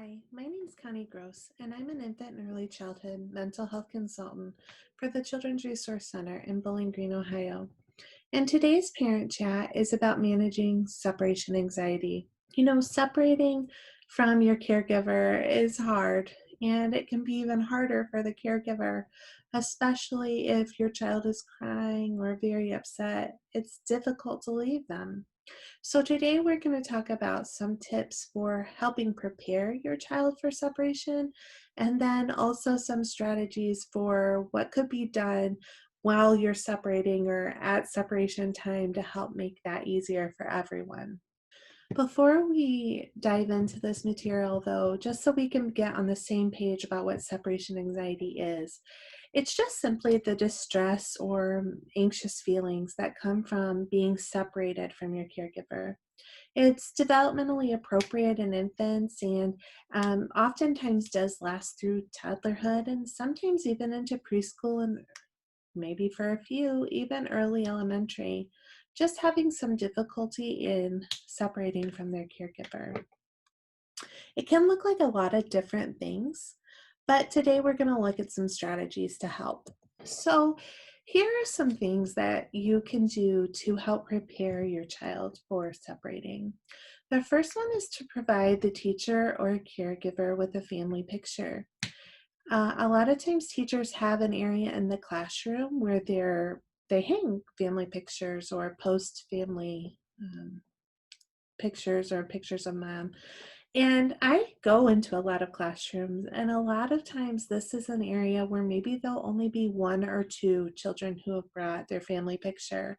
Hi, my name is Connie Gross, and I'm an infant and early childhood mental health consultant for the Children's Resource Center in Bowling Green, Ohio. And today's parent chat is about managing separation anxiety. Separating from your caregiver is hard, and it can be even harder for the caregiver, especially if your child is crying or very upset. It's difficult to leave them. So, today we're going to talk about some tips for helping prepare your child for separation, and then also some strategies for what could be done while you're separating or at separation time to help make that easier for everyone. Before we dive into this material, though, just so we can get on the same page about what separation anxiety is, it's just simply the distress or anxious feelings that come from being separated from your caregiver. It's developmentally appropriate in infants and oftentimes does last through toddlerhood and sometimes even into preschool and maybe for a few, even early elementary, just having some difficulty in separating from their caregiver. It can look like a lot of different things, but today we're going to look at some strategies to help. So, here are some things that you can do to help prepare your child for separating. The first one is to provide the teacher or caregiver with a family picture. A lot of times teachers have an area in the classroom where they hang family pictures or post family pictures or pictures of mom. And I go into a lot of classrooms, and a lot of times this is an area where maybe there'll only be one or two children who have brought their family picture.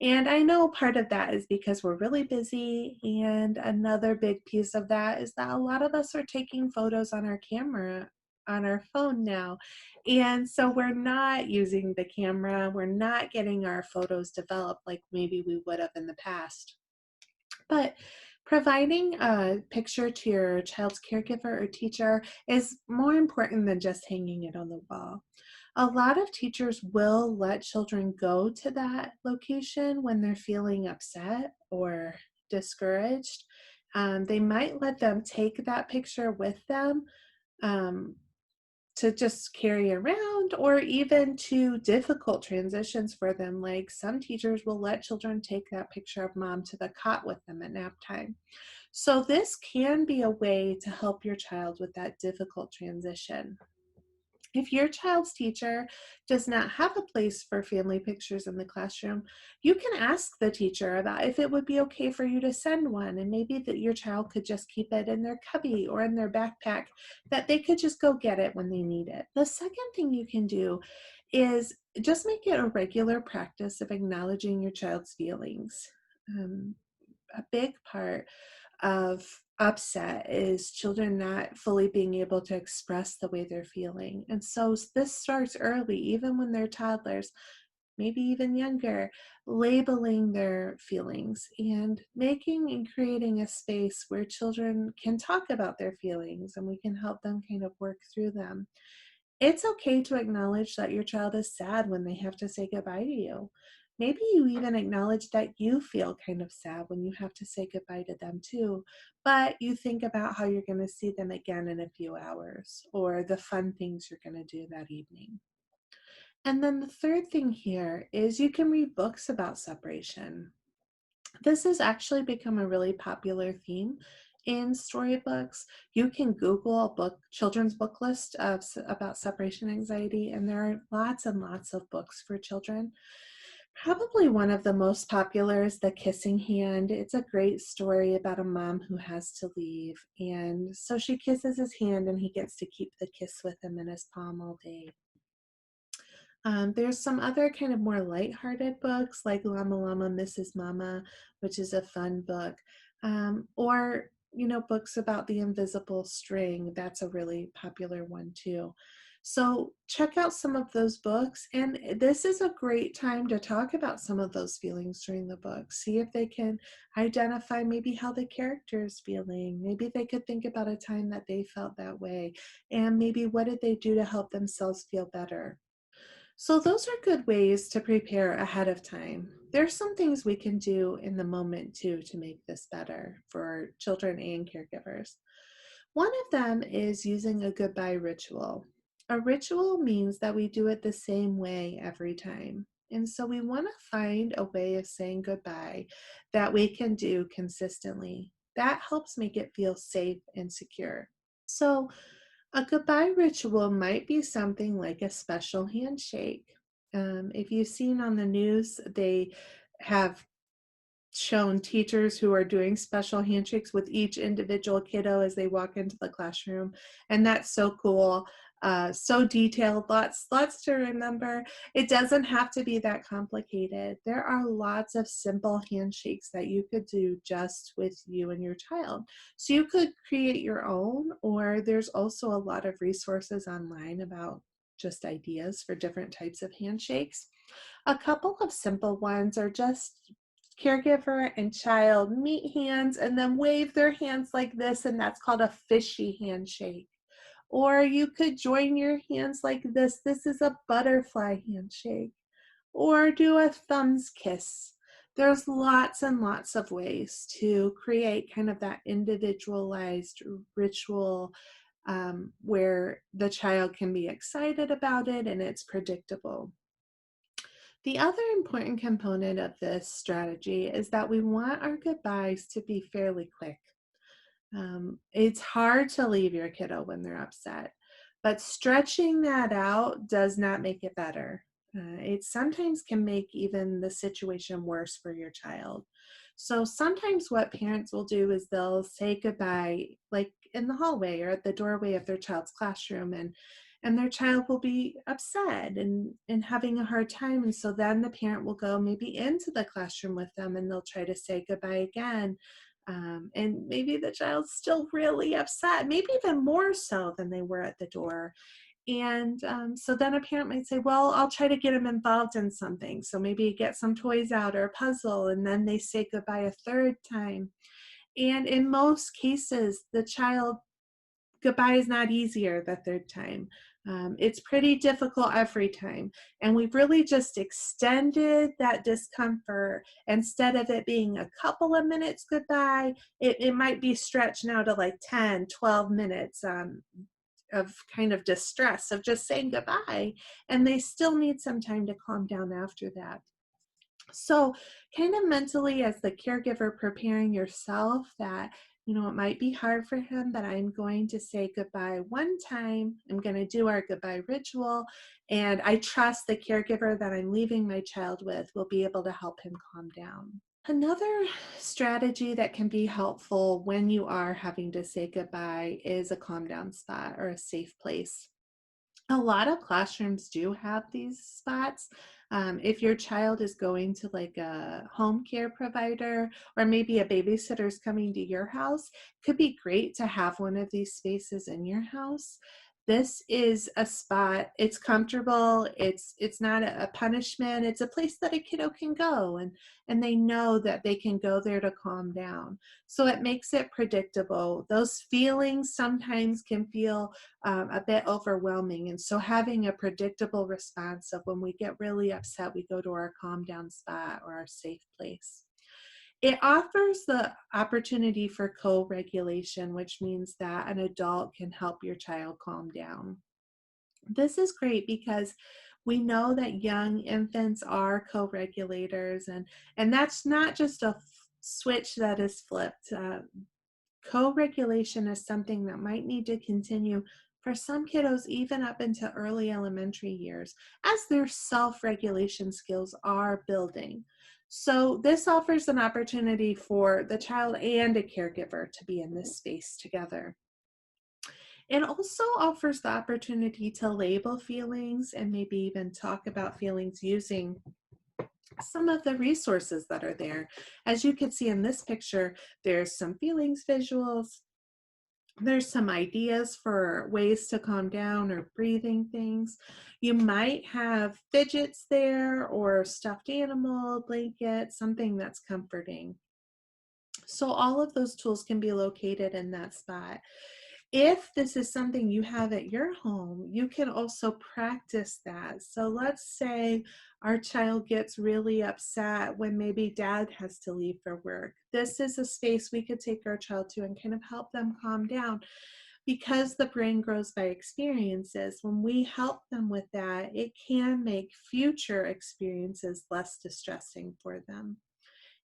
And I know part of that is because we're really busy, and another big piece of that is that a lot of us are taking photos on our camera on our phone now. And so we're not using the camera, we're not getting our photos developed like maybe we would have in the past. But providing a picture to your child's caregiver or teacher is more important than just hanging it on the wall. A lot of teachers will let children go to that location when they're feeling upset or discouraged. They might let them take that picture with them. Um, to just carry around or even to difficult transitions for them. Like some teachers will let children take that picture of mom to the cot with them at nap time. So this can be a way to help your child with that difficult transition. If your child's teacher does not have a place for family pictures in the classroom, you can ask the teacher about if it would be okay for you to send one, and maybe that your child could just keep it in their cubby or in their backpack, that they could just go get it when they need it. The second thing you can do is just make it a regular practice of acknowledging your child's feelings. Um, a big part of upset is children not fully being able to express the way they're feeling. And so this starts early, even when they're toddlers, maybe even younger, labeling their feelings and making and creating a space where children can talk about their feelings and we can help them kind of work through them. It's okay to acknowledge that your child is sad when they have to say goodbye to you. Maybe you even acknowledge that you feel kind of sad when you have to say goodbye to them too, but you think about how you're going to see them again in a few hours or the fun things you're going to do that evening. And then the third thing here is you can read books about separation. This has actually become a really popular theme in storybooks. You can Google a book, children's book list about separation anxiety, and there are lots and lots of books for children. Probably one of the most popular is The Kissing Hand. It's a great story about a mom who has to leave, and so she kisses his hand, and he gets to keep the kiss with him in his palm all day. There's some other kind of more lighthearted books like Llama Llama Mrs. Mama, which is a fun book, or books about the invisible string. That's a really popular one too. So check out some of those books, and this is a great time to talk about some of those feelings during the book. See if they can identify maybe how the character is feeling. Maybe they could think about a time that they felt that way, and maybe what did they do to help themselves feel better. So those are good ways to prepare ahead of time. There's some things we can do in the moment too to make this better for children and caregivers. One of them is using a goodbye ritual. A ritual means that we do it the same way every time. And so we want to find a way of saying goodbye that we can do consistently. That helps make it feel safe and secure. So, a goodbye ritual might be something like a special handshake. If you've seen on the news, they have shown teachers who are doing special handshakes with each individual kiddo as they walk into the classroom, and that's so cool. So detailed, lots to remember. It doesn't have to be that complicated. There are lots of simple handshakes that you could do just with you and your child. So you could create your own, or there's also a lot of resources online about just ideas for different types of handshakes. A couple of simple ones are just caregiver and child meet hands and then wave their hands like this, and that's called a fishy handshake. Or you could join your hands like this. This is a butterfly handshake. Or do a thumbs kiss. There's lots and lots of ways to create kind of that individualized ritual where the child can be excited about it and it's predictable. The other important component of this strategy is that we want our goodbyes to be fairly quick. It's hard to leave your kiddo when they're upset, but stretching that out does not make it better. It sometimes can make even the situation worse for your child. So sometimes what parents will do is they'll say goodbye, like in the hallway or at the doorway of their child's classroom, and their child will be upset and having a hard time. And so then the parent will go maybe into the classroom with them and they'll try to say goodbye again. And maybe the child's still really upset, maybe even more so than they were at the door. And so then a parent might say, well, I'll try to get them involved in something. So maybe get some toys out or a puzzle, and then they say goodbye a third time. And in most cases, the child goodbye is not easier the third time. It's pretty difficult every time. And we've really just extended that discomfort. Instead of it being a couple of minutes goodbye, it might be stretched now to like 10, 12 minutes of kind of distress of just saying goodbye. And they still need some time to calm down after that. So, kind of mentally, as the caregiver, preparing yourself that, it might be hard for him, but I'm going to say goodbye one time. I'm going to do our goodbye ritual. And I trust the caregiver that I'm leaving my child with will be able to help him calm down. Another strategy that can be helpful when you are having to say goodbye is a calm down spot or a safe place. A lot of classrooms do have these spots. If your child is going to like a home care provider or maybe a babysitter's coming to your house, it could be great to have one of these spaces in your house. This is a spot, it's comfortable, it's not a punishment, it's a place that a kiddo can go and they know that they can go there to calm down. So it makes it predictable. Those feelings sometimes can feel a bit overwhelming. And so having a predictable response of when we get really upset, we go to our calm down spot or our safe place. It offers the opportunity for co-regulation, which means that an adult can help your child calm down. This is great because we know that young infants are co-regulators, and that's not just a switch that is flipped. Co-regulation is something that might need to continue for some kiddos even up into early elementary years as their self-regulation skills are building. So this offers an opportunity for the child and a caregiver to be in this space together. It also offers the opportunity to label feelings and maybe even talk about feelings using some of the resources that are there. As you can see in this picture, there's some feelings visuals, there's some ideas for ways to calm down or breathing things. You might have fidgets there or stuffed animal, blanket, something that's comforting. So all of those tools can be located in that spot. If this is something you have at your home, you can also practice that. So let's say our child gets really upset when maybe dad has to leave for work. This is a space we could take our child to and kind of help them calm down. Because the brain grows by experiences, when we help them with that, it can make future experiences less distressing for them.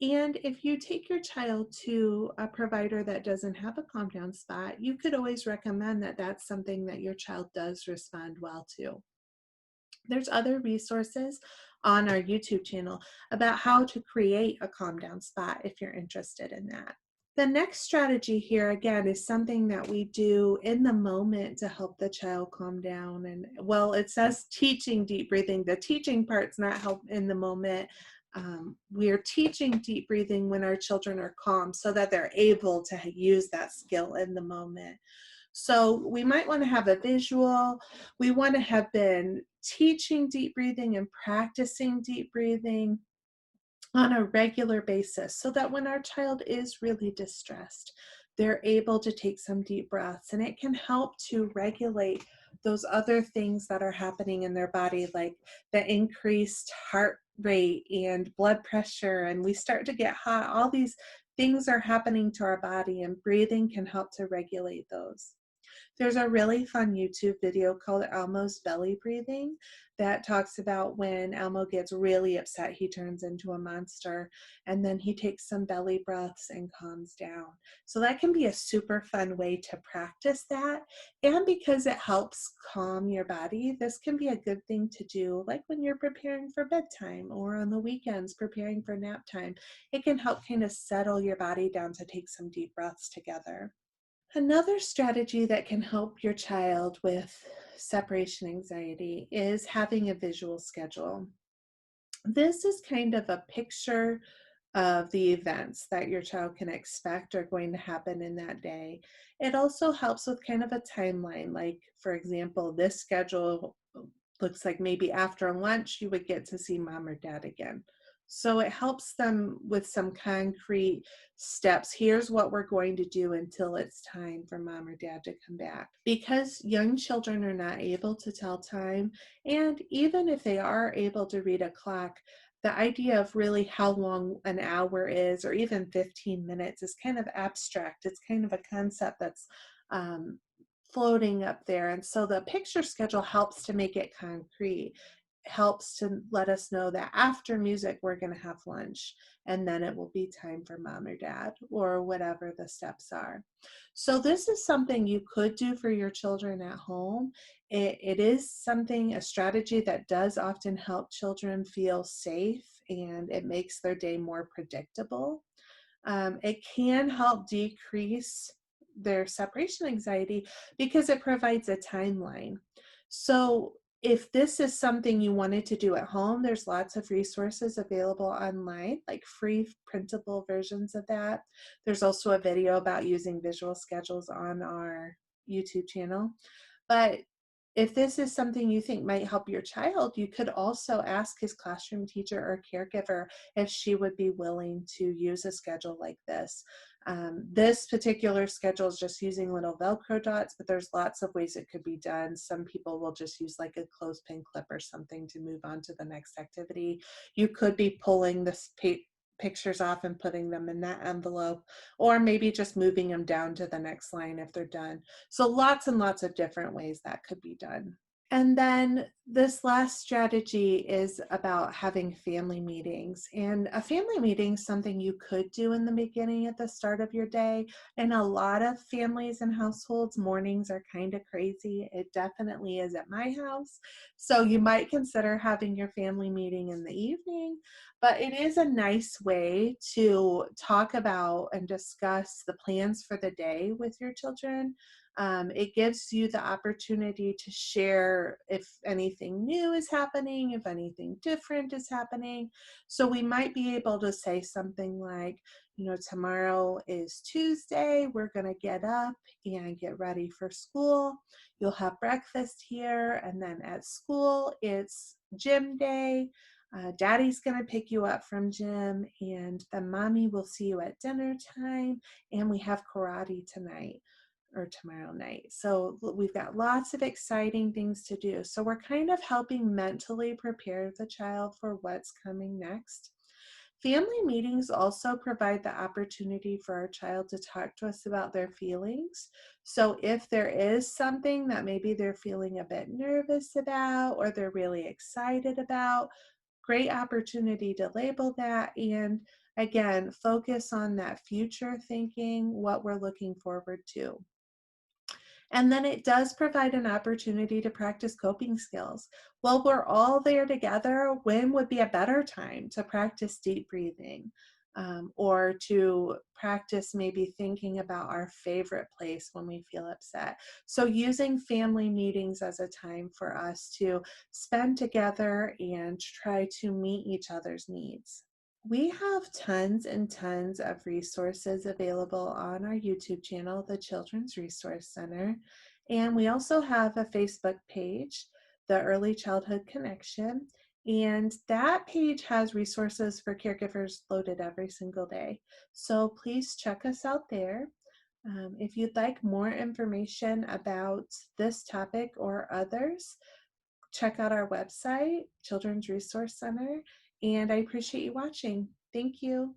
And if you take your child to a provider that doesn't have a calm down spot, you could always recommend that that's something that your child does respond well to. There's other resources on our YouTube channel about how to create a calm down spot if you're interested in that. The next strategy here, again, is something that we do in the moment to help the child calm down. And well, it says teaching deep breathing. The teaching part's not help in the moment. We are teaching deep breathing when our children are calm so that they're able to use that skill in the moment. So we might want to have a visual. We want to have been teaching deep breathing and practicing deep breathing on a regular basis so that when our child is really distressed, they're able to take some deep breaths, and it can help to regulate those other things that are happening in their body, like the increased heart rate and blood pressure, and we start to get hot. All these things are happening to our body, and breathing can help to regulate those. There's a really fun YouTube video called Elmo's belly breathing that talks about when Elmo gets really upset, he turns into a monster, and then he takes some belly breaths and calms down. So that can be a super fun way to practice that. And because it helps calm your body, this can be a good thing to do, like when you're preparing for bedtime or on the weekends preparing for nap time. It can help kind of settle your body down to take some deep breaths together. Another strategy that can help your child with separation anxiety is having a visual schedule. This is kind of a picture of the events that your child can expect are going to happen in that day. It also helps with kind of a timeline. Like, for example, this schedule looks like maybe after lunch you would get to see mom or dad again. So it helps them with some concrete steps. Here's what we're going to do until it's time for mom or dad to come back. Because young children are not able to tell time, and even if they are able to read a clock, the idea of really how long an hour is, or even 15 minutes, is kind of abstract. It's kind of a concept that's um, floating up there. And so the picture schedule helps to make it concrete, helps to let us know that after music, we're going to have lunch, and then it will be time for mom or dad, or whatever the steps are. So this is something you could do for your children at home. It is something, a strategy that does often help children feel safe, and it makes their day more predictable. It can help decrease their separation anxiety because it provides a timeline. So if this is something you wanted to do at home, there's lots of resources available online, like free printable versions of that. There's also a video about using visual schedules on our YouTube channel. But if this is something you think might help your child, you could also ask his classroom teacher or caregiver if she would be willing to use a schedule like this. This particular schedule is just using little Velcro dots, but there's lots of ways it could be done. Some people will just use like a clothespin clip or something to move on to the next activity. You could be pulling the pictures off and putting them in that envelope, or maybe just moving them down to the next line if they're done. So lots and lots of different ways that could be done. And then this last strategy is about having family meetings. And a family meeting is something you could do in the beginning at the start of your day. In a lot of families and households, mornings are kind of crazy. It definitely is at my house. So you might consider having your family meeting in the evening, but it is a nice way to talk about and discuss the plans for the day with your children. It gives you the opportunity to share if anything new is happening, if anything different is happening. So we might be able to say something like, tomorrow is Tuesday. We're going to get up and get ready for school. You'll have breakfast here. And then at school, it's gym day. Daddy's going to pick you up from gym, and then mommy will see you at dinner time. And we have karate tonight or tomorrow night. So we've got lots of exciting things to do. So we're kind of helping mentally prepare the child for what's coming next. Family meetings also provide the opportunity for our child to talk to us about their feelings. So, if there is something that maybe they're feeling a bit nervous about or they're really excited about, great opportunity to label that and again, focus on that future thinking, what we're looking forward to. And then it does provide an opportunity to practice coping skills. Well, we're all there together. When would be a better time to practice deep breathing or to practice maybe thinking about our favorite place when we feel upset? So, using family meetings as a time for us to spend together and try to meet each other's needs. We have tons and tons of resources available on our YouTube channel, the Children's Resource Center. And we also have a Facebook page, the Early Childhood Connection. And that page has resources for caregivers loaded every single day. So please check us out there. If you'd like more information about this topic or others, check out our website, Children's Resource Center, and I appreciate you watching. Thank you.